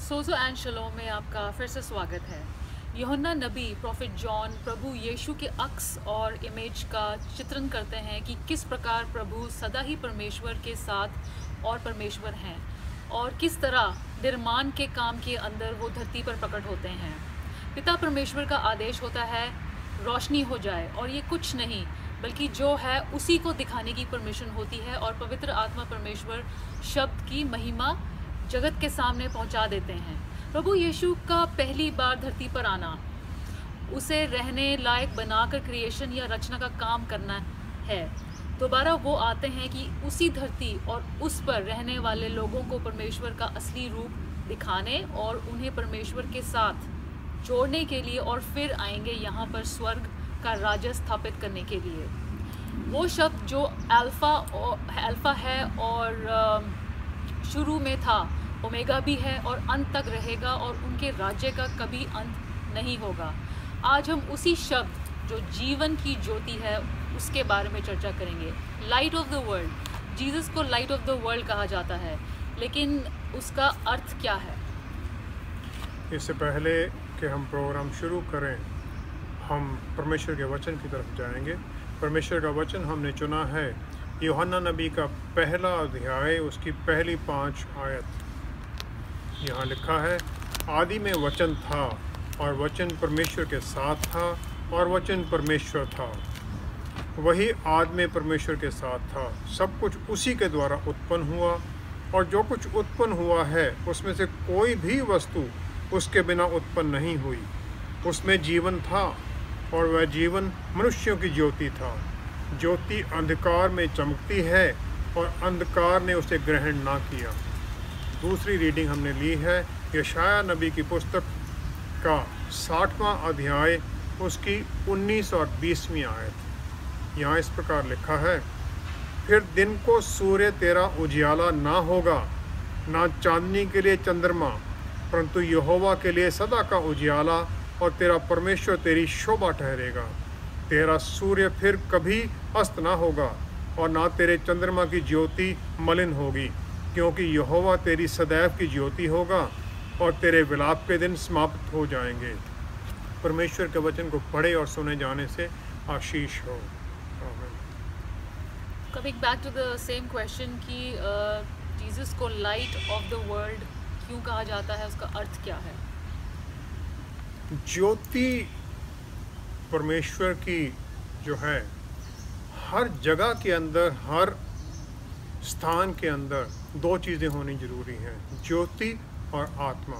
सोज़ो and शलोम में आपका फिर से स्वागत है। यूहन्ना नबी प्रॉफिट जॉन प्रभु यीशु के अक्स और इमेज का चित्रण करते हैं कि किस प्रकार प्रभु सदा ही परमेश्वर के साथ और परमेश्वर हैं और किस तरह निर्माण के काम के अंदर वो धरती पर प्रकट होते हैं। पिता परमेश्वर का आदेश होता है रोशनी हो जाए, और ये कुछ नहीं बल्कि जो है उसी को दिखाने की परमिशन होती है, और पवित्र आत्मा परमेश्वर शब्द की महिमा जगत के सामने पहुंचा देते हैं। प्रभु यीशु का पहली बार धरती पर आना, उसे रहने लायक बनाकर क्रिएशन या रचना का काम करना है। दोबारा वो आते हैं कि उसी धरती और उस पर रहने वाले लोगों को परमेश्वर का असली रूप दिखाने और उन्हें परमेश्वर के साथ जोड़ने के लिए, और फिर आएंगे यहाँ पर स्वर्ग का राज्य स्थापित करने के लिए। वो शब्द जो अल्फा है और शुरू में था, ओमेगा भी है और अंत तक रहेगा, और उनके राज्य का कभी अंत नहीं होगा। आज हम उसी शब्द जो जीवन की ज्योति है उसके बारे में चर्चा करेंगे। Light of the world, Jesus को लाइट ऑफ द वर्ल्ड कहा जाता है, लेकिन उसका अर्थ क्या है? इससे पहले कि हम प्रोग्राम शुरू करें, हम परमेश्वर के वचन की तरफ जाएंगे। परमेश्वर का वचन हमने चुना है यूहन्ना नबी का पहला अध्याय, उसकी पहली 5 आयत। यहाँ लिखा है, आदि में वचन था और वचन परमेश्वर के साथ था और वचन परमेश्वर था। वही आदि में परमेश्वर के साथ था। सब कुछ उसी के द्वारा उत्पन्न हुआ, और जो कुछ उत्पन्न हुआ है उसमें से कोई भी वस्तु उसके बिना उत्पन्न नहीं हुई। उसमें जीवन था और वह जीवन मनुष्यों की ज्योति था। ज्योति अंधकार में चमकती है और अंधकार ने उसे ग्रहण ना किया। दूसरी रीडिंग हमने ली है यशाया नबी की पुस्तक का 60वां अध्याय, उसकी 19 और 20वीं आयत। यहाँ इस प्रकार लिखा है, फिर दिन को सूर्य तेरा उजियाला ना होगा, ना चांदनी के लिए चंद्रमा, परंतु यहोवा के लिए सदा का उजियाला, और तेरा परमेश्वर तेरी शोभा ठहरेगा। तेरा सूर्य फिर कभी अस्त ना होगा और ना तेरे चंद्रमा की ज्योति मलिन होगी, क्योंकि यहोवा तेरी सदैव की ज्योति होगा और तेरे विलाप के दिन समाप्त हो जाएंगे। परमेश्वर के वचन को पढ़े और सुने जाने से आशीष हो। Coming back to the same question कि जीसस को लाइट ऑफ द वर्ल्ड क्यों कहा जाता है, उसका अर्थ क्या है? ज्योति परमेश्वर की जो है, हर जगह के अंदर, हर स्थान के अंदर 2 चीज़ें होनी ज़रूरी हैं, ज्योति और आत्मा,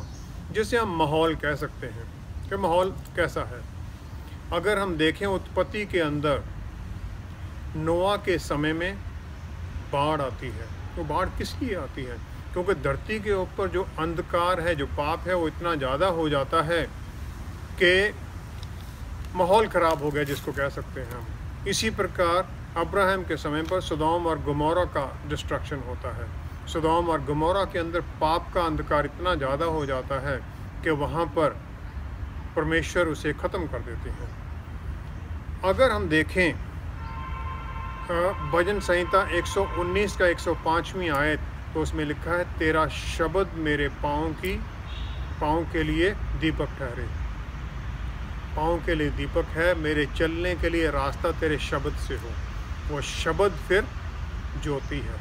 जिसे हम माहौल कह सकते हैं। कि माहौल कैसा है? अगर हम देखें उत्पत्ति के अंदर नोआ के समय में बाढ़ आती है, तो बाढ़ किस लिए आती है? क्योंकि धरती के ऊपर जो अंधकार है, जो पाप है, वो इतना ज़्यादा हो जाता है कि माहौल ख़राब हो गया, जिसको कह सकते हैं हम। इसी प्रकार अब्राहम के समय पर सदोम और गमोरा का डिस्ट्रक्शन होता है। सदोम और गमोरा के अंदर पाप का अंधकार इतना ज़्यादा हो जाता है कि वहाँ पर परमेश्वर उसे ख़त्म कर देते हैं। अगर हम देखें भजन संहिता 119 का 105वीं आयत, तो उसमें लिखा है, तेरा शब्द मेरे पाँव के लिए दीपक ठहरे। पाँव के लिए दीपक है, मेरे चलने के लिए रास्ता तेरे शब्द से हो। वो शब्द फिर ज्योति है।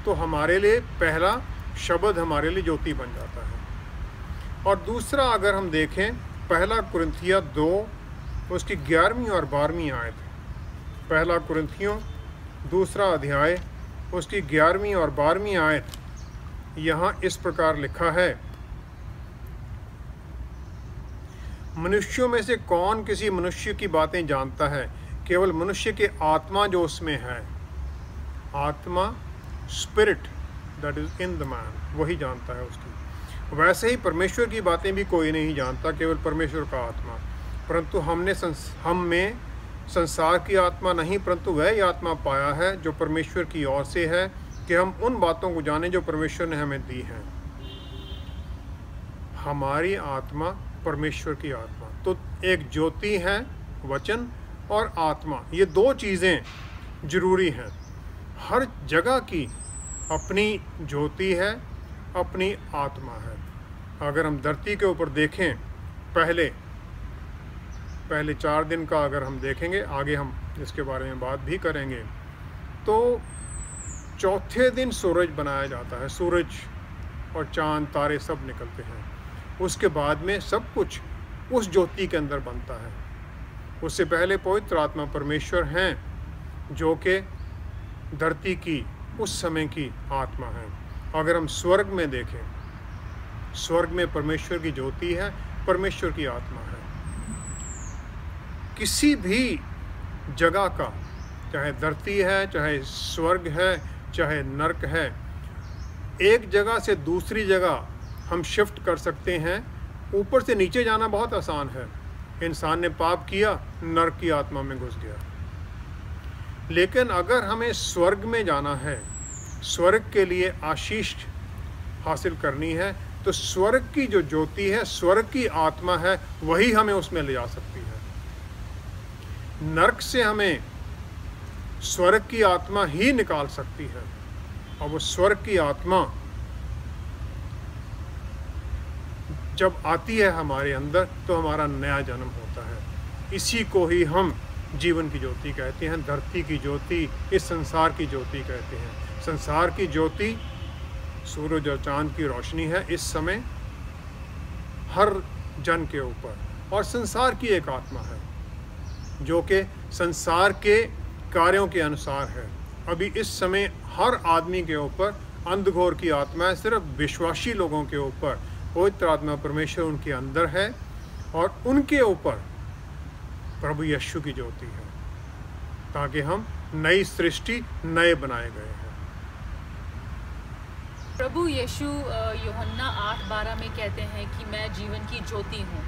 तो हमारे लिए पहला शब्द हमारे लिए ज्योति बन जाता है। और दूसरा अगर हम देखें, पहला कुरिन्थियों 2 उसकी 11वीं और 12वीं आयत। पहला कुरिन्थियों 2 अध्याय उसकी 11वीं और 12वीं आयत, यहाँ इस प्रकार लिखा है, मनुष्यों में से कौन किसी मनुष्य की बातें जानता है? केवल मनुष्य की आत्मा जो उसमें है, आत्मा, spirit that is in the man, वही जानता है उसकी। वैसे ही परमेश्वर की बातें भी कोई नहीं जानता, केवल परमेश्वर का आत्मा। परंतु हम में संसार की आत्मा नहीं, परंतु वह ही आत्मा पाया है जो परमेश्वर की ओर से है, कि हम उन बातों को जानें जो परमेश्वर ने हमें दी हैं। हमारी आत्मा, परमेश्वर की आत्मा। तो एक ज्योति है वचन, और आत्मा, ये 2 चीज़ें ज़रूरी हैं। हर जगह की अपनी ज्योति है, अपनी आत्मा है। अगर हम धरती के ऊपर देखें, पहले 4 दिन का अगर हम देखेंगे, आगे हम इसके बारे में बात भी करेंगे, तो चौथे दिन सूरज बनाया जाता है। सूरज और चांद तारे सब निकलते हैं। उसके बाद में सब कुछ उस ज्योति के अंदर बनता है। उससे पहले पवित्र आत्मा परमेश्वर हैं, जो कि धरती की उस समय की आत्मा है। अगर हम स्वर्ग में देखें, स्वर्ग में परमेश्वर की ज्योति है, परमेश्वर की आत्मा है। किसी भी जगह का, चाहे धरती है, चाहे स्वर्ग है, चाहे नरक है, एक जगह से दूसरी जगह हम शिफ्ट कर सकते हैं। ऊपर से नीचे जाना बहुत आसान है। इंसान ने पाप किया, नरक की आत्मा में घुस गया। लेकिन अगर हमें स्वर्ग में जाना है, स्वर्ग के लिए आशीष हासिल करनी है, तो स्वर्ग की जो ज्योति है, स्वर्ग की आत्मा है, वही हमें उसमें ले जा सकती है। नरक से हमें स्वर्ग की आत्मा ही निकाल सकती है, और वो स्वर्ग की आत्मा जब आती है हमारे अंदर, तो हमारा नया जन्म होता है। इसी को ही हम जीवन की ज्योति कहते हैं, धरती की ज्योति, इस संसार की ज्योति कहते हैं। संसार की ज्योति सूरज और चांद की रोशनी है इस समय हर जन के ऊपर, और संसार की एक आत्मा है जो कि संसार के कार्यों के अनुसार है। अभी इस समय हर आदमी के ऊपर अंधघोर की आत्मा है, सिर्फ विश्वासी लोगों के ऊपर पवित्र आत्मा परमेश्वर उनके अंदर है, और उनके ऊपर प्रभु यीशु की ज्योति है, ताकि हम नई सृष्टि, नए बनाए गए हैं। प्रभु यीशु यूहन्ना 8:12 में कहते हैं कि मैं जीवन की ज्योति हूँ।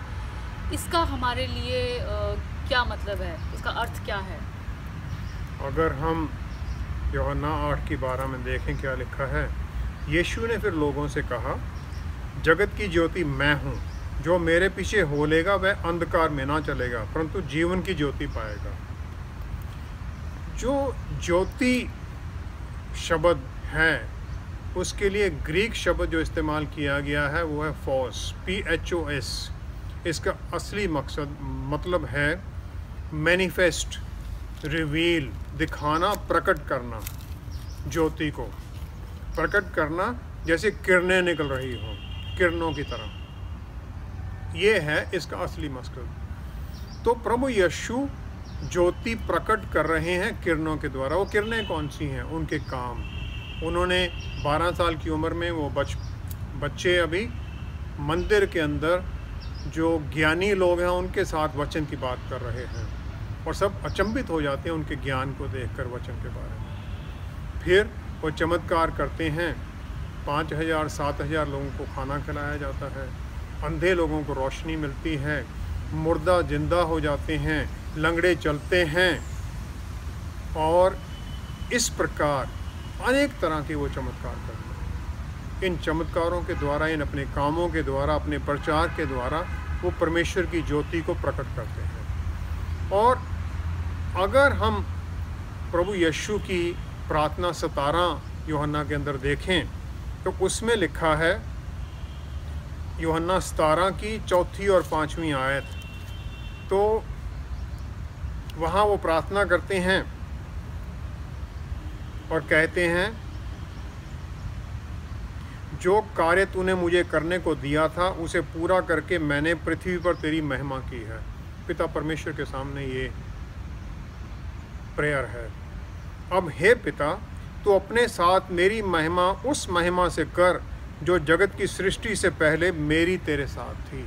इसका हमारे लिए क्या मतलब है, इसका अर्थ क्या है? अगर हम यूहन्ना 8:12 में देखें क्या लिखा है, यीशु ने फिर लोगों से कहा, जगत की ज्योति मैं हूँ, जो मेरे पीछे हो लेगा वह अंधकार में ना चलेगा, परंतु जीवन की ज्योति पाएगा। जो ज्योति शब्द है, उसके लिए ग्रीक शब्द जो इस्तेमाल किया गया है वो है फोस, PHOS। इसका असली मतलब है मैनिफेस्ट, रिवील, दिखाना, प्रकट करना। ज्योति को प्रकट करना, जैसे किरणें निकल रही हों, किरणों की तरह, ये है इसका असली मकसद। तो प्रभु यीशु ज्योति प्रकट कर रहे हैं किरणों के द्वारा। वो किरणें कौन सी हैं? उनके काम। उन्होंने 12 साल की उम्र में वो बच्चे अभी मंदिर के अंदर जो ज्ञानी लोग हैं उनके साथ वचन की बात कर रहे हैं, और सब अचंभित हो जाते हैं उनके ज्ञान को देखकर वचन के बारे में। फिर वो चमत्कार करते हैं, 5000 7000 लोगों को खाना खिलाया जाता है, अंधे लोगों को रोशनी मिलती है, मुर्दा जिंदा हो जाते हैं, लंगड़े चलते हैं, और इस प्रकार अनेक तरह के वो चमत्कार करते हैं। इन चमत्कारों के द्वारा, इन अपने कामों के द्वारा, अपने प्रचार के द्वारा वो परमेश्वर की ज्योति को प्रकट करते हैं। और अगर हम प्रभु यीशु की प्रार्थना 17 यूहन्ना के अंदर देखें, तो उसमें लिखा है, यूहन्ना 17 की 4 और 5वीं आयत, तो वहाँ वो प्रार्थना करते हैं और कहते हैं, जो कार्य तूने मुझे करने को दिया था उसे पूरा करके मैंने पृथ्वी पर तेरी महिमा की है। पिता परमेश्वर के सामने ये प्रेयर है। अब हे पिता, तू अपने साथ मेरी महिमा उस महिमा से कर जो जगत की सृष्टि से पहले मेरी तेरे साथ थी।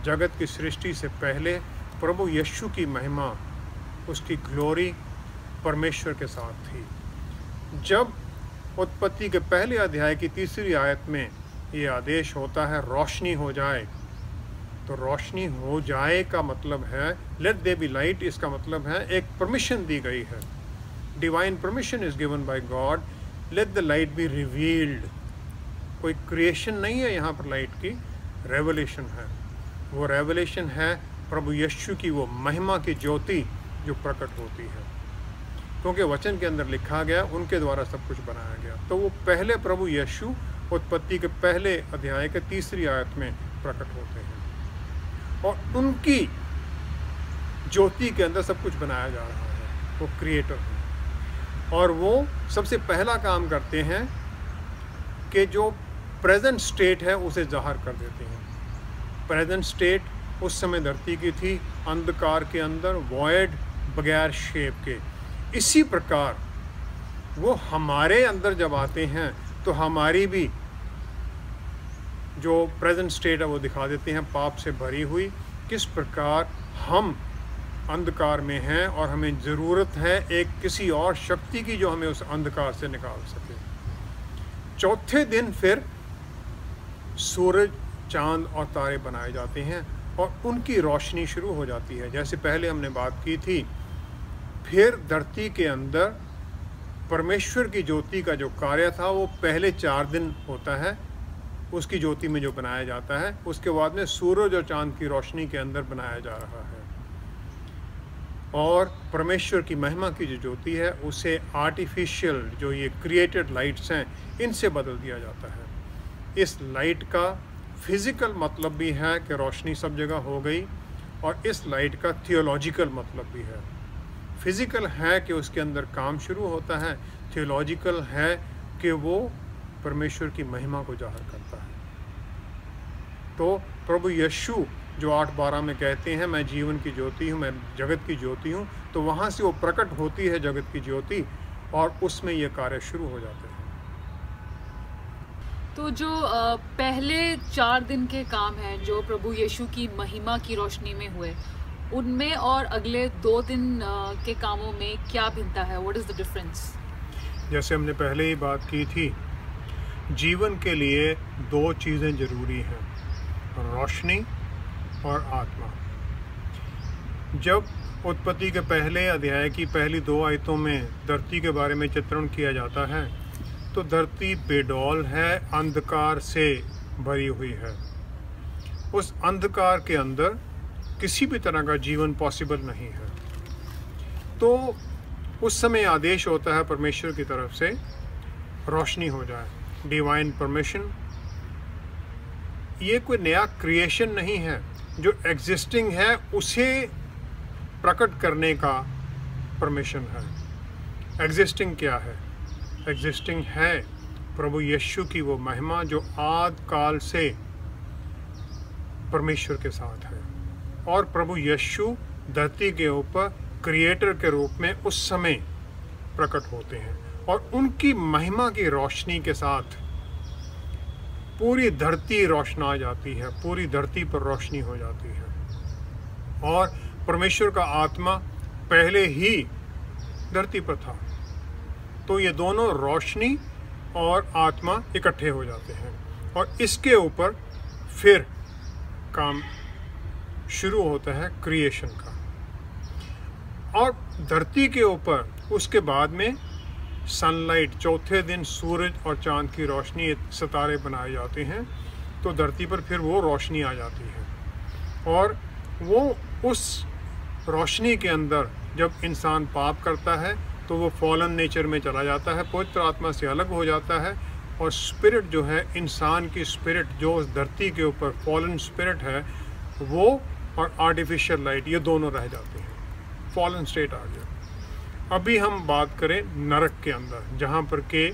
जगत की सृष्टि से पहले प्रभु यीशु की महिमा, उसकी ग्लोरी परमेश्वर के साथ थी। जब उत्पत्ति के पहले अध्याय की 3री आयत में ये आदेश होता है, रोशनी हो जाए, तो रोशनी हो जाए का मतलब है लेट देयर बी लाइट। इसका मतलब है एक परमिशन दी गई है, divine permission is given by God, let the light be revealed. कोई क्रिएशन नहीं है यहाँ पर लाइट की, रेवलेशन है। वो रेवलेशन है प्रभु यीशु की वो महिमा की ज्योति जो प्रकट होती है, क्योंकि वचन के अंदर लिखा गया उनके द्वारा सब कुछ बनाया गया। तो वो पहले प्रभु यीशु उत्पत्ति के पहले अध्याय के 3री आयत में प्रकट होते हैं। और उनकी ज्योति के अंदर सब कुछ बनाया जा रहा है। वो क्रिएटर हैं और वो सबसे पहला काम करते हैं कि जो प्रेजेंट स्टेट है उसे ज़ाहिर कर देते हैं। प्रेजेंट स्टेट उस समय धरती की थी, अंधकार के अंदर, वॉइड, बगैर शेप के। इसी प्रकार वो हमारे अंदर जब आते हैं तो हमारी भी जो प्रेजेंट स्टेट है वो दिखा देते हैं, पाप से भरी हुई, किस प्रकार हम अंधकार में हैं और हमें ज़रूरत है एक किसी और शक्ति की जो हमें उस अंधकार से निकाल सके। चौथे दिन फिर सूरज, चांद और तारे बनाए जाते हैं और उनकी रोशनी शुरू हो जाती है। जैसे पहले हमने बात की थी, फिर धरती के अंदर परमेश्वर की ज्योति का जो कार्य था वो पहले 4 दिन होता है, उसकी ज्योति में जो बनाया जाता है। उसके बाद में सूरज और चांद की रोशनी के अंदर बनाया जा रहा है और परमेश्वर की महिमा की जो ज्योति है उसे आर्टिफिशियल जो ये क्रिएटेड लाइट्स हैं इनसे बदल दिया जाता है। इस लाइट का फिज़िकल मतलब भी है कि रोशनी सब जगह हो गई, और इस लाइट का थियोलॉजिकल मतलब भी है। फिज़िकल है कि उसके अंदर काम शुरू होता है, थियोलॉजिकल है कि वो परमेश्वर की महिमा को जाहिर करता है। तो प्रभु यीशु जो 8:12 में कहते हैं मैं जीवन की ज्योति हूँ, मैं जगत की ज्योति हूँ, तो वहाँ से वो प्रकट होती है जगत की ज्योति और उसमें ये कार्य शुरू हो जाते हैं। तो जो पहले 4 दिन के काम हैं जो प्रभु यीशु की महिमा की रोशनी में हुए, उनमें और अगले 2 दिन के कामों में क्या भिन्नता है? What is the difference? जैसे हमने पहले ही बात की थी, जीवन के लिए 2 चीज़ें ज़रूरी हैं, रोशनी और आत्मा। जब उत्पत्ति के पहले अध्याय की पहली 2 आयतों में धरती के बारे में चित्रण किया जाता है तो धरती बेडौल है, अंधकार से भरी हुई है। उस अंधकार के अंदर किसी भी तरह का जीवन पॉसिबल नहीं है। तो उस समय आदेश होता है परमेश्वर की तरफ से रोशनी हो जाए, डिवाइन परमिशन। ये कोई नया क्रिएशन नहीं है, जो एग्जिस्टिंग है उसे प्रकट करने का परमिशन है। एग्जिस्टिंग क्या है? एग्जिस्टिंग है प्रभु यीशु की वो महिमा जो आदि काल से परमेश्वर के साथ है, और प्रभु यीशु धरती के ऊपर क्रिएटर के रूप में उस समय प्रकट होते हैं और उनकी महिमा की रोशनी के साथ पूरी धरती रोशना जाती है, पूरी धरती पर रोशनी हो जाती है। और परमेश्वर का आत्मा पहले ही धरती पर था, तो ये दोनों रोशनी और आत्मा इकट्ठे हो जाते हैं और इसके ऊपर फिर काम शुरू होता है क्रिएशन का। और धरती के ऊपर उसके बाद में सनलाइट, चौथे दिन सूरज और चांद की रोशनी, सितारे बनाए जाते हैं, तो धरती पर फिर वो रोशनी आ जाती है। और वो उस रोशनी के अंदर जब इंसान पाप करता है तो वो फॉलन नेचर में चला जाता है, पवित्र आत्मा से अलग हो जाता है, और स्पिरिट जो है, इंसान की स्पिरिट जो उस धरती के ऊपर फॉलन स्पिरिट है, वो और आर्टिफिशियल लाइट ये दोनों रह जाते हैं। फॉलन स्टेट आ गया। अभी हम बात करें नरक के अंदर, जहाँ पर के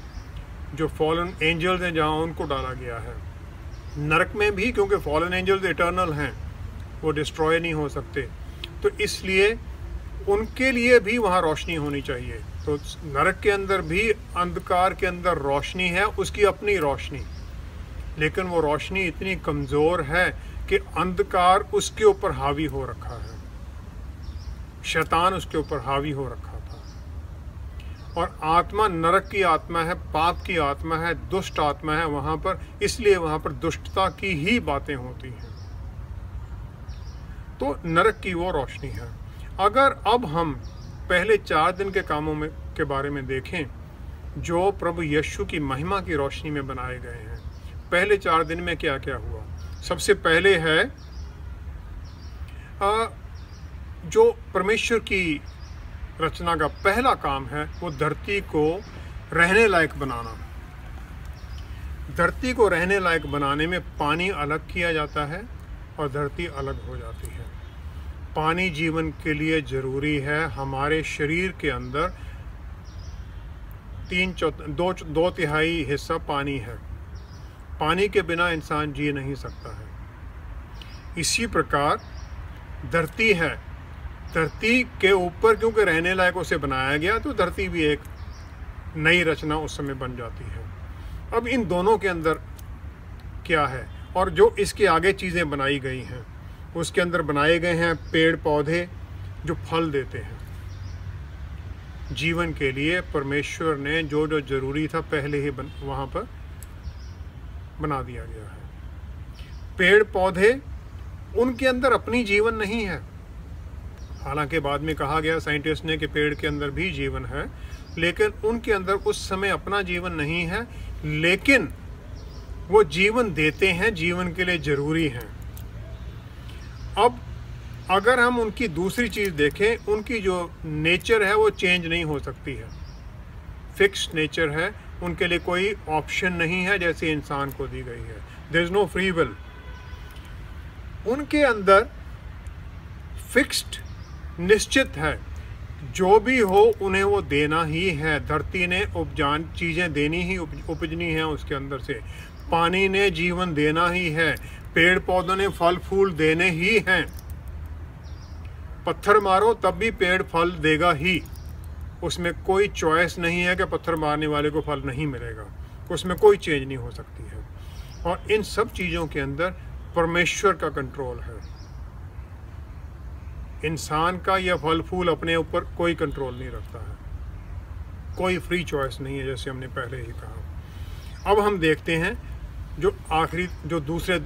जो फॉलन एंजल्स हैं जहाँ उनको डाला गया है। नरक में भी क्योंकि फॉलन एंजल्स इटर्नल हैं, वो डिस्ट्रॉय नहीं हो सकते, तो इसलिए उनके लिए भी वहाँ रोशनी होनी चाहिए। तो नरक के अंदर भी अंधकार के अंदर रोशनी है, उसकी अपनी रोशनी, लेकिन वो रोशनी इतनी कमज़ोर है कि अंधकार उसके ऊपर हावी हो रखा है, शैतान उसके ऊपर हावी हो रखा था। और आत्मा नरक की आत्मा है, पाप की आत्मा है, दुष्ट आत्मा है वहाँ पर, इसलिए वहाँ पर दुष्टता की ही बातें होती हैं। तो नरक की वो रोशनी है। अगर अब हम पहले 4 दिन के कामों में के बारे में देखें जो प्रभु यीशु की महिमा की रोशनी में बनाए गए हैं, पहले 4 दिन में क्या क्या हुआ? सबसे पहले है जो परमेश्वर की रचना का पहला काम है वो धरती को रहने लायक बनाना। धरती को रहने लायक बनाने में पानी अलग किया जाता है और धरती अलग हो जाती है। पानी जीवन के लिए ज़रूरी है। हमारे शरीर के अंदर दो तिहाई हिस्सा पानी है। पानी के बिना इंसान जी नहीं सकता है। इसी प्रकार धरती है। धरती के ऊपर क्योंकि रहने लायक उसे बनाया गया, तो धरती भी एक नई रचना उस समय बन जाती है। अब इन दोनों के अंदर क्या है और जो इसके आगे चीज़ें बनाई गई हैं, उसके अंदर बनाए गए हैं पेड़ पौधे जो फल देते हैं। जीवन के लिए परमेश्वर ने जो जो ज़रूरी था पहले ही वहाँ पर बना दिया गया है। पेड़ पौधे, उनके अंदर अपनी जीवन नहीं है। हालांकि बाद में कहा गया साइंटिस्ट ने कि पेड़ के अंदर भी जीवन है, लेकिन उनके अंदर उस समय अपना जीवन नहीं है, लेकिन वो जीवन देते हैं, जीवन के लिए ज़रूरी हैं। अब अगर हम उनकी दूसरी चीज़ देखें, उनकी जो नेचर है वो चेंज नहीं हो सकती है, फिक्स्ड नेचर है। उनके लिए कोई ऑप्शन नहीं है जैसे इंसान को दी गई है। There is no free will. उनके अंदर फिक्स्ड निश्चित है, जो भी हो उन्हें वो देना ही है। धरती ने चीज़ें देनी ही उपजनी है उसके अंदर से। पानी ने जीवन देना ही है। पेड़ पौधों ने फल फूल देने ही हैं। पत्थर मारो तब भी पेड़ फल देगा ही। उसमें कोई चॉइस नहीं है कि पत्थर मारने वाले को फल नहीं मिलेगा। उसमें कोई चेंज नहीं हो सकती है। और इन सब चीज़ों के अंदर परमेश्वर का कंट्रोल है। इंसान का या फल फूल अपने ऊपर कोई कंट्रोल नहीं रखता है, कोई फ्री चॉइस नहीं है, जैसे हमने पहले ही कहा। अब हम देखते हैं जो दूसरे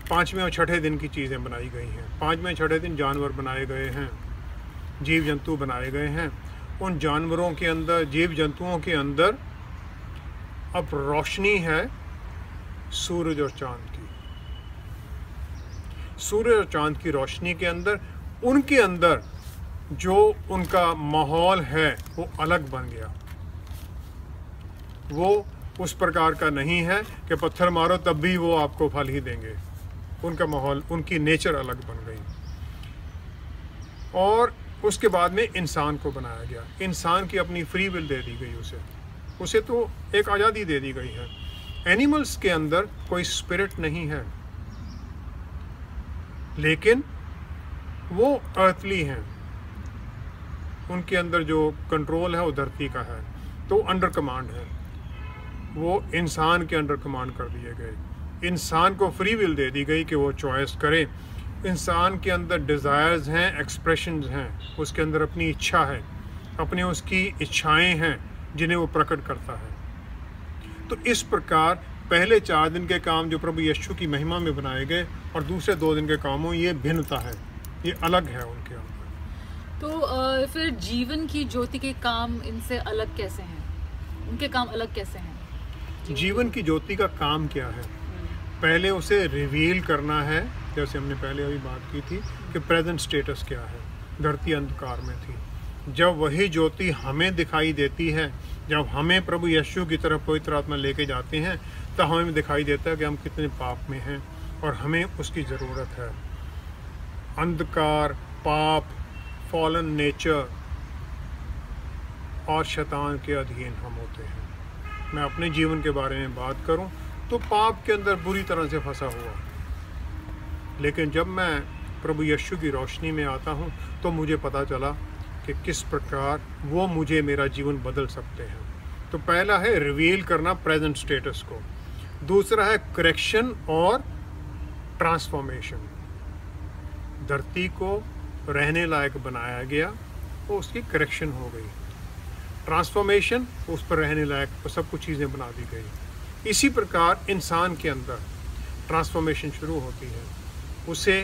5वें और 6ठे दिन की चीज़ें बनाई गई हैं। 5वें 6ठे दिन जानवर बनाए गए हैं, जीव जंतु बनाए गए हैं। उन जानवरों के अंदर, जीव जंतुओं के अंदर अब रोशनी है सूरज और चांद की। सूरज और चांद की रोशनी के अंदर, उनके अंदर जो उनका माहौल है वो अलग बन गया। वो उस प्रकार का नहीं है कि पत्थर मारो तब भी वो आपको फल ही देंगे। उनका माहौल, उनकी नेचर अलग बन गई। और उसके बाद में इंसान को बनाया गया। इंसान की अपनी फ्री विल दे दी गई उसे तो एक आज़ादी दे दी गई है। एनिमल्स के अंदर कोई स्पिरिट नहीं है, लेकिन वो अर्थली हैं। उनके अंदर जो कंट्रोल है वो धरती का है, तो अंडर कमांड है। वो इंसान के अंडर कमांड कर दिए गए। इंसान को फ्री विल दे दी गई कि वो चॉइस करे। इंसान के अंदर डिज़ायर्स हैं, एक्सप्रेशंस हैं, उसके अंदर अपनी इच्छा है, अपने उसकी इच्छाएं हैं जिन्हें वो प्रकट करता है। तो इस प्रकार पहले 4 दिन के काम जो प्रभु यीशु की महिमा में बनाए गए और दूसरे 2 दिन के कामों, ये भिन्नता है, ये अलग है उनके अंदर। तो फिर जीवन की ज्योति के काम इनसे अलग कैसे हैं? उनके काम अलग कैसे हैं? जीवन की ज्योति का काम क्या है? पहले उसे रिवील करना है, जैसे हमने पहले अभी बात की थी कि प्रेजेंट स्टेटस क्या है। धरती अंधकार में थी, जब वही ज्योति हमें दिखाई देती है, जब हमें प्रभु यीशु की तरफ पवित्र आत्मा लेके जाते हैं, तो हमें दिखाई देता है कि हम कितने पाप में हैं और हमें उसकी ज़रूरत है। अंधकार, पाप, फॉलन नेचर और शैतान के अधीन हम होते हैं। मैं अपने जीवन के बारे में बात करूं तो पाप के अंदर बुरी तरह से फंसा हुआ, लेकिन जब मैं प्रभु यीशु की रोशनी में आता हूं तो मुझे पता चला कि किस प्रकार वो मुझे, मेरा जीवन बदल सकते हैं। तो पहला है रिवील करना प्रेजेंट स्टेटस को, दूसरा है करेक्शन और ट्रांसफॉर्मेशन। धरती को रहने लायक बनाया गया, वो उसकी करेक्शन हो गई। ट्रांसफॉर्मेशन, उस पर रहने लायक सब कुछ चीज़ें बना दी गई। इसी प्रकार इंसान के अंदर ट्रांसफॉर्मेशन शुरू होती है, उसे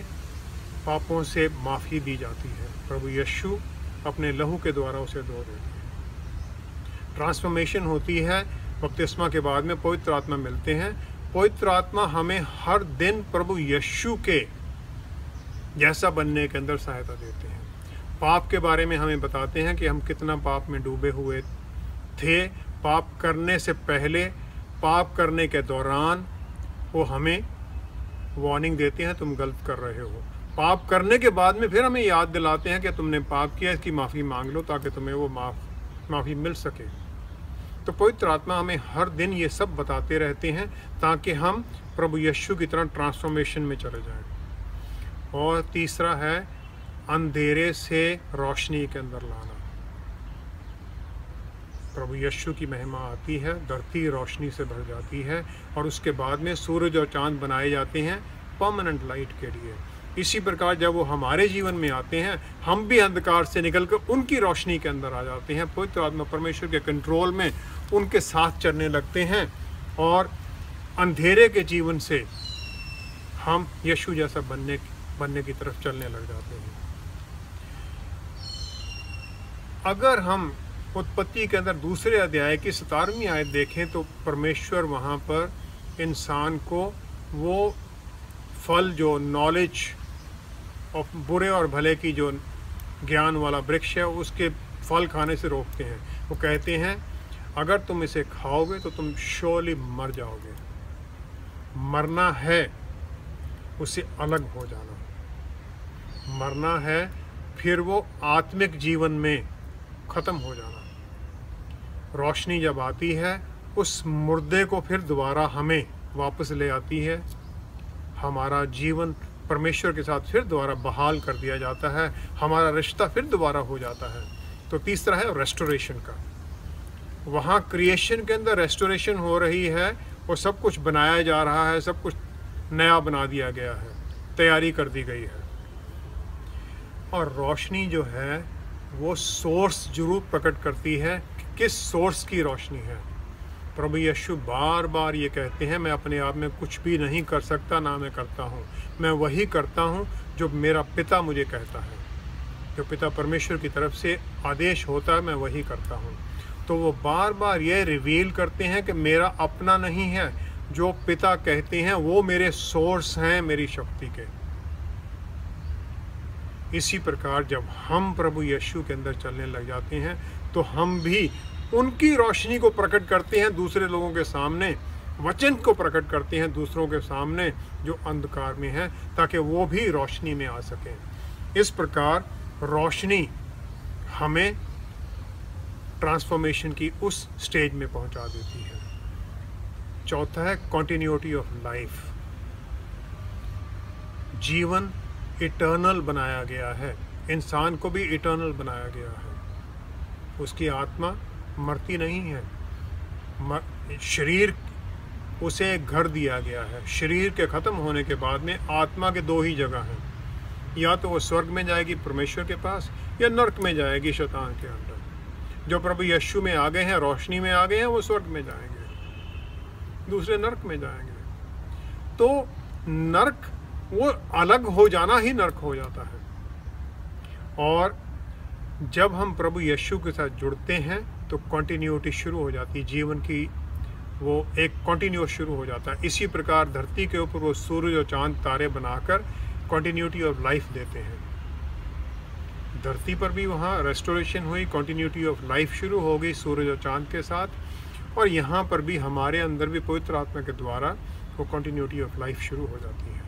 पापों से माफ़ी दी जाती है। प्रभु यीशु अपने लहू के द्वारा उसे धो देते हैं। ट्रांसफॉर्मेशन होती है, बपतिस्मा के बाद में पवित्र आत्मा मिलते हैं। पवित्र आत्मा हमें हर दिन प्रभु यीशु के जैसा बनने के अंदर सहायता देते हैं। पाप के बारे में हमें बताते हैं कि हम कितना पाप में डूबे हुए थे। पाप करने से पहले पाप करने के दौरान वो हमें वार्निंग देते हैं, तुम गलत कर रहे हो। पाप करने के बाद में फिर हमें याद दिलाते हैं कि तुमने पाप किया, इसकी माफ़ी मांग लो ताकि तुम्हें वो माफ़ी मिल सके। तो पवित्र आत्मा हमें हर दिन ये सब बताते रहते हैं ताकि हम प्रभु यीशु की तरह ट्रांसफॉर्मेशन में चले जाएं। और तीसरा है अंधेरे से रोशनी के अंदर लाना। प्रभु यीशु की महिमा आती है, धरती रोशनी से भर जाती है और उसके बाद में सूरज और चांद बनाए जाते हैं परमानेंट लाइट के लिए। इसी प्रकार जब वो हमारे जीवन में आते हैं, हम भी अंधकार से निकलकर उनकी रोशनी के अंदर आ जाते हैं। पवित्र आत्मा परमेश्वर के कंट्रोल में उनके साथ चलने लगते हैं और अंधेरे के जीवन से हम यीशु जैसा बनने की तरफ चलने लग जाते हैं। अगर हम उत्पत्ति के अंदर दूसरे अध्याय की 17वीं आयत देखें तो परमेश्वर वहाँ पर इंसान को वो फल जो नॉलेज और बुरे और भले की जो ज्ञान वाला वृक्ष है उसके फल खाने से रोकते हैं। वो कहते हैं अगर तुम इसे खाओगे तो तुम श्योरली मर जाओगे। मरना है उससे अलग हो जाना, मरना है फिर वो आत्मिक जीवन में ख़त्म हो जाना। रोशनी जब आती है उस मुर्दे को फिर दोबारा हमें वापस ले आती है, हमारा जीवन परमेश्वर के साथ फिर दोबारा बहाल कर दिया जाता है, हमारा रिश्ता फिर दोबारा हो जाता है। तो तीसरा है रेस्टोरेशन का। वहाँ क्रिएशन के अंदर रेस्टोरेशन हो रही है और सब कुछ बनाया जा रहा है, सब कुछ नया बना दिया गया है, तैयारी कर दी गई है। और रोशनी जो है वो सोर्स जरूर प्रकट करती है कि किस सोर्स की रोशनी है। प्रभु यीशु बार बार ये कहते हैं मैं अपने आप में कुछ भी नहीं कर सकता, ना मैं करता हूँ, मैं वही करता हूँ जो मेरा पिता मुझे कहता है। जो पिता परमेश्वर की तरफ से आदेश होता है मैं वही करता हूँ। तो वो बार बार ये रिवील करते हैं कि मेरा अपना नहीं है, जो पिता कहते हैं वो मेरे सोर्स हैं मेरी शक्ति के। इसी प्रकार जब हम प्रभु यीशु के अंदर चलने लग जाते हैं तो हम भी उनकी रोशनी को प्रकट करते हैं दूसरे लोगों के सामने, वचन को प्रकट करते हैं दूसरों के सामने जो अंधकार में है, ताकि वो भी रोशनी में आ सकें। इस प्रकार रोशनी हमें ट्रांसफॉर्मेशन की उस स्टेज में पहुंचा देती है। चौथा है कॉन्टिन्यूटी ऑफ लाइफ। जीवन इटर्नल बनाया गया है, इंसान को भी इटर्नल बनाया गया है। उसकी आत्मा मरती नहीं है, शरीर उसे एक घर दिया गया है। शरीर के ख़त्म होने के बाद में आत्मा के दो ही जगह हैं, या तो वो स्वर्ग में जाएगी परमेश्वर के पास, या नर्क में जाएगी शैतान के अंदर। जो प्रभु यीशु में आ गए हैं, रोशनी में आ गए हैं, वो स्वर्ग में जाएंगे, दूसरे नर्क में जाएंगे। तो नर्क वो अलग हो जाना ही नर्क हो जाता है। और जब हम प्रभु यीशु के साथ जुड़ते हैं तो कंटिन्यूटी शुरू हो जाती है, जीवन की वो एक कंटिन्यूस शुरू हो जाता है। इसी प्रकार धरती के ऊपर वो सूरज और चांद तारे बनाकर कंटिन्यूटी ऑफ लाइफ देते हैं। धरती पर भी वहाँ रेस्टोरेशन हुई, कंटिन्यूटी ऑफ लाइफ शुरू हो गई सूरज और चांद के साथ, और यहाँ पर भी हमारे अंदर भी पवित्र आत्मा के द्वारा वो कंटिन्यूटी ऑफ लाइफ शुरू हो जाती है।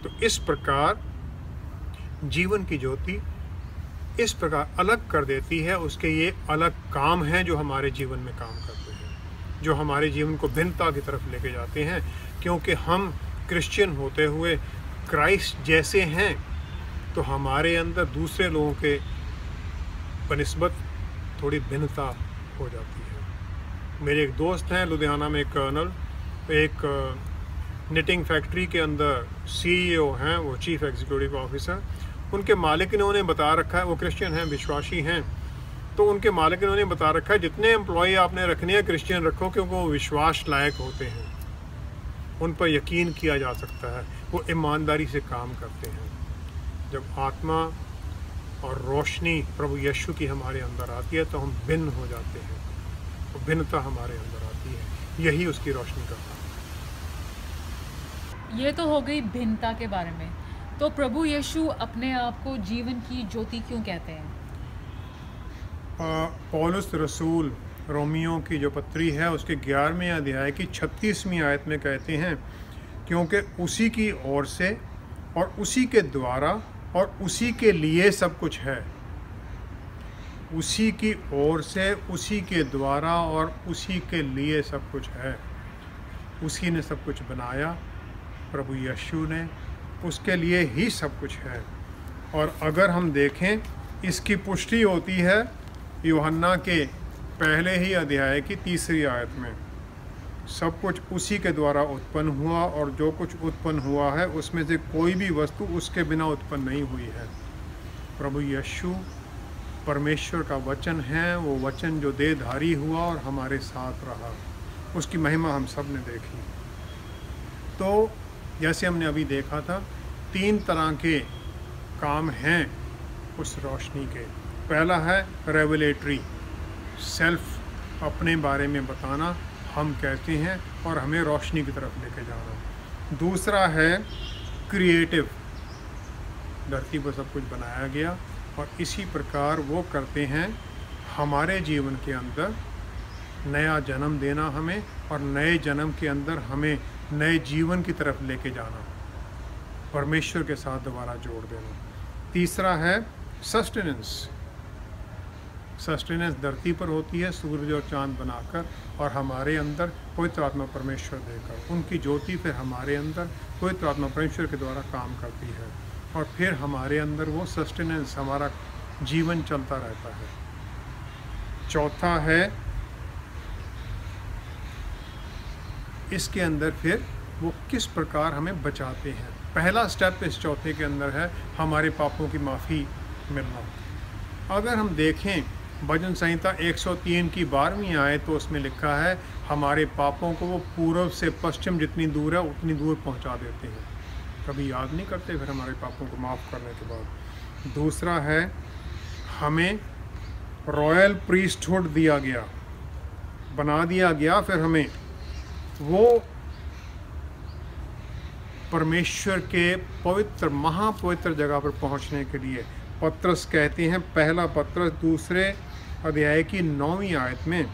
तो इस प्रकार जीवन की ज्योति इस प्रकार अलग कर देती है, उसके ये अलग काम हैं जो हमारे जीवन में काम करते हैं, जो हमारे जीवन को भिन्नता की तरफ लेके जाते हैं। क्योंकि हम क्रिश्चियन होते हुए क्राइस्ट जैसे हैं, तो हमारे अंदर दूसरे लोगों के बनिस्बत थोड़ी भिन्नता हो जाती है। मेरे एक दोस्त हैं लुधियाना में, कर्नल, एक निटिंग फैक्ट्री के अंदर CEO हैं, वो चीफ एग्जीक्यूटिव ऑफिसर। उनके मालिक ने उन्हें बता रखा है, वो क्रिश्चियन हैं, विश्वासी हैं, तो उनके मालिक ने उन्हें बता रखा है जितने एम्प्लॉय आपने रखने हैं क्रिश्चियन रखो, क्योंकि वो विश्वास लायक होते हैं, उन पर यकीन किया जा सकता है, वो ईमानदारी से काम करते हैं। जब आत्मा और रोशनी प्रभु यीशु की हमारे अंदर आती है तो हम भिन्न हो जाते हैं, वो भिन्नता हमारे अंदर आती है, यही उसकी रोशनी का काम है। ये तो हो गई भिन्नता के बारे में। तो प्रभु यीशु अपने आप को जीवन की ज्योति क्यों कहते हैं? पौलुस रसूल रोमियो की जो पत्री है उसके 11वें अध्याय की 36वीं आयत में कहते हैं, क्योंकि उसी की ओर से और उसी के द्वारा और उसी के लिए सब कुछ है। उसी की ओर से, उसी के द्वारा और उसी के लिए सब कुछ है। उसी ने सब कुछ बनाया, प्रभु यीशु ने, उसके लिए ही सब कुछ है। और अगर हम देखें, इसकी पुष्टि होती है यूहन्ना के पहले ही अध्याय की 3री आयत में। सब कुछ उसी के द्वारा उत्पन्न हुआ और जो कुछ उत्पन्न हुआ है उसमें से कोई भी वस्तु उसके बिना उत्पन्न नहीं हुई है। प्रभु यीशु परमेश्वर का वचन है, वो वचन जो देहधारी हुआ और हमारे साथ रहा। उसकी महिमा हम सब ने देखी। तो जैसे हमने अभी देखा था, 3 तरह के काम हैं उस रोशनी के। पहला है रेवलेटरी, सेल्फ, अपने बारे में बताना, हम कहते हैं, और हमें रोशनी की तरफ लेके जाना। दूसरा है क्रिएटिव, धरती पर सब कुछ बनाया गया और इसी प्रकार वो करते हैं हमारे जीवन के अंदर नया जन्म देना हमें, और नए जन्म के अंदर हमें नए जीवन की तरफ लेके जाना, परमेश्वर के साथ दोबारा जोड़ देना। तीसरा है सस्टेनेंस। सस्टेनेंस धरती पर होती है सूरज और चांद बनाकर, और हमारे अंदर पवित्र आत्मा परमेश्वर देकर, उनकी ज्योति फिर हमारे अंदर पवित्र आत्मा परमेश्वर के द्वारा काम करती है, और फिर हमारे अंदर वो सस्टेनेंस, हमारा जीवन चलता रहता है। चौथा है, इसके अंदर फिर वो किस प्रकार हमें बचाते हैं। पहला स्टेप इस चौथे के अंदर है हमारे पापों की माफ़ी मिलना। अगर हम देखें भजन संहिता 103 की 12वीं आयत, तो उसमें लिखा है हमारे पापों को वो पूर्व से पश्चिम जितनी दूर है उतनी दूर पहुंचा देते हैं। कभी याद नहीं करते फिर हमारे पापों को माफ़ करने के बाद। दूसरा है, हमें रॉयल प्रीस्टहुड दिया गया, बना दिया गया, फिर हमें वो परमेश्वर के पवित्र महापवित्र जगह पर पहुंचने के लिए, पत्रस कहते हैं, पहला पत्रस 2 अध्याय की 9वीं आयत में,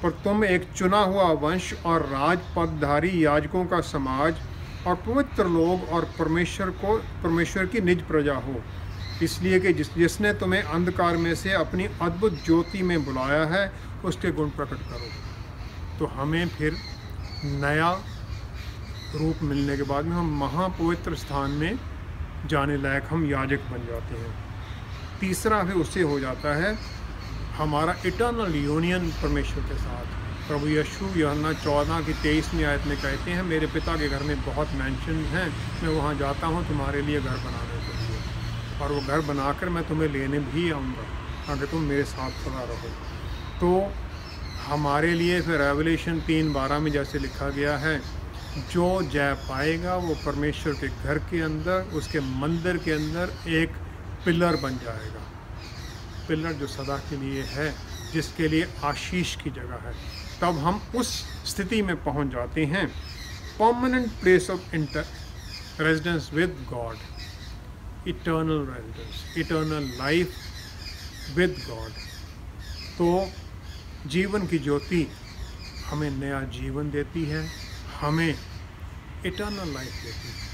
पर तुम एक चुना हुआ वंश और राज पदधारी याजकों का समाज और पवित्र लोग और परमेश्वर की निज प्रजा हो, इसलिए कि जिसने तुम्हें अंधकार में से अपनी अद्भुत ज्योति में बुलाया है उसके गुण प्रकट करो। तो हमें फिर नया रूप मिलने के बाद में हम महापवित्र स्थान में जाने लायक हम याजक बन जाते हैं। तीसरा फिर उससे हो जाता है हमारा इटर्नल यूनियन परमेश्वर के साथ। प्रभु यीशु यूहन्ना 14 की 23वीं आयत में कहते हैं, मेरे पिता के घर में बहुत मैंशन हैं, मैं वहाँ जाता हूँ तुम्हारे लिए घर बनाने के लिए, और वो घर बनाकर मैं तुम्हें लेने भी आऊँगा अगर तुम मेरे साथ खड़ा रहो। तो हमारे लिए फिर रेवलेशन 3:12 में जैसे लिखा गया है, जो जय पाएगा वो परमेश्वर के घर के अंदर, उसके मंदिर के अंदर एक पिलर बन जाएगा। पिलर जो सदा के लिए है, जिसके लिए आशीष की जगह है। तब हम उस स्थिति में पहुंच जाते हैं, permanent place of residence with God, eternal residence, eternal life with God. तो जीवन की ज्योति हमें नया जीवन देती है, हमें इटर्नल लाइफ देती है।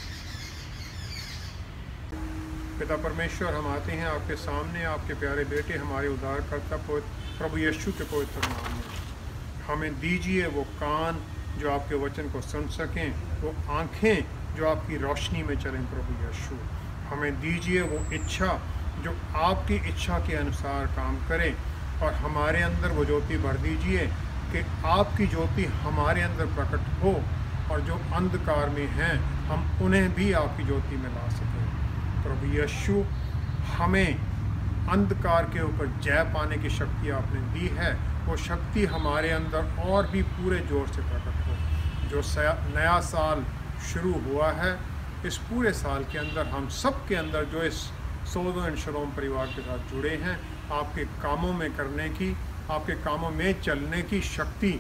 पिता परमेश्वर, हम आते हैं आपके सामने, आपके प्यारे बेटे हमारे उद्धारकर्ता प्रभु यीशु के पवित्र नाम में। हमें दीजिए वो कान जो आपके वचन को सुन सकें, वो आँखें जो आपकी रोशनी में चलें। प्रभु यीशु, हमें दीजिए वो इच्छा जो आपकी इच्छा के अनुसार काम करे, और हमारे अंदर वो ज्योति भर दीजिए कि आपकी ज्योति हमारे अंदर प्रकट हो, और जो अंधकार में हैं हम उन्हें भी आपकी ज्योति में ला सकें। प्रभु यीशु, हमें अंधकार के ऊपर जय पाने की शक्ति आपने दी है, वो शक्ति हमारे अंदर और भी पूरे जोर से प्रकट हो। जो नया साल शुरू हुआ है, इस पूरे साल के अंदर हम सब के अंदर जो इस सोदो एंड शलोम परिवार के साथ जुड़े हैं, आपके कामों में करने की, आपके कामों में चलने की शक्ति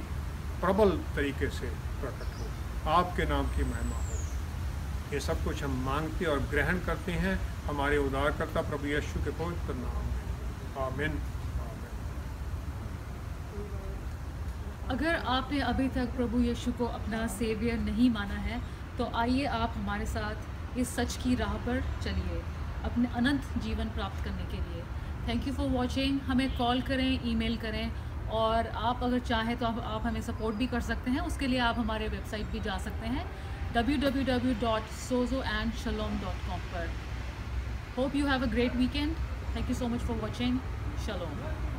प्रबल तरीके से प्रकट हो। आपके नाम की महिमा हो। ये सब कुछ हम मांगते और ग्रहण करते हैं हमारे उद्धारकर्ता प्रभु यीशु के पवित्र नाम में। आमीन। आमीन। अगर आपने अभी तक प्रभु यीशु को अपना सेवियर नहीं माना है तो आइए आप हमारे साथ इस सच की राह पर चलिए अपने अनंत जीवन प्राप्त करने के लिए। Thank you for watching. हमें कॉल करें, ईमेल करें, और आप अगर चाहें तो आप हमें सपोर्ट भी कर सकते हैं। उसके लिए आप हमारे वेबसाइट भी जा सकते हैं www.sozoandshalom.com पर। Hope you have a great weekend. Thank you so much for watching. शलोम।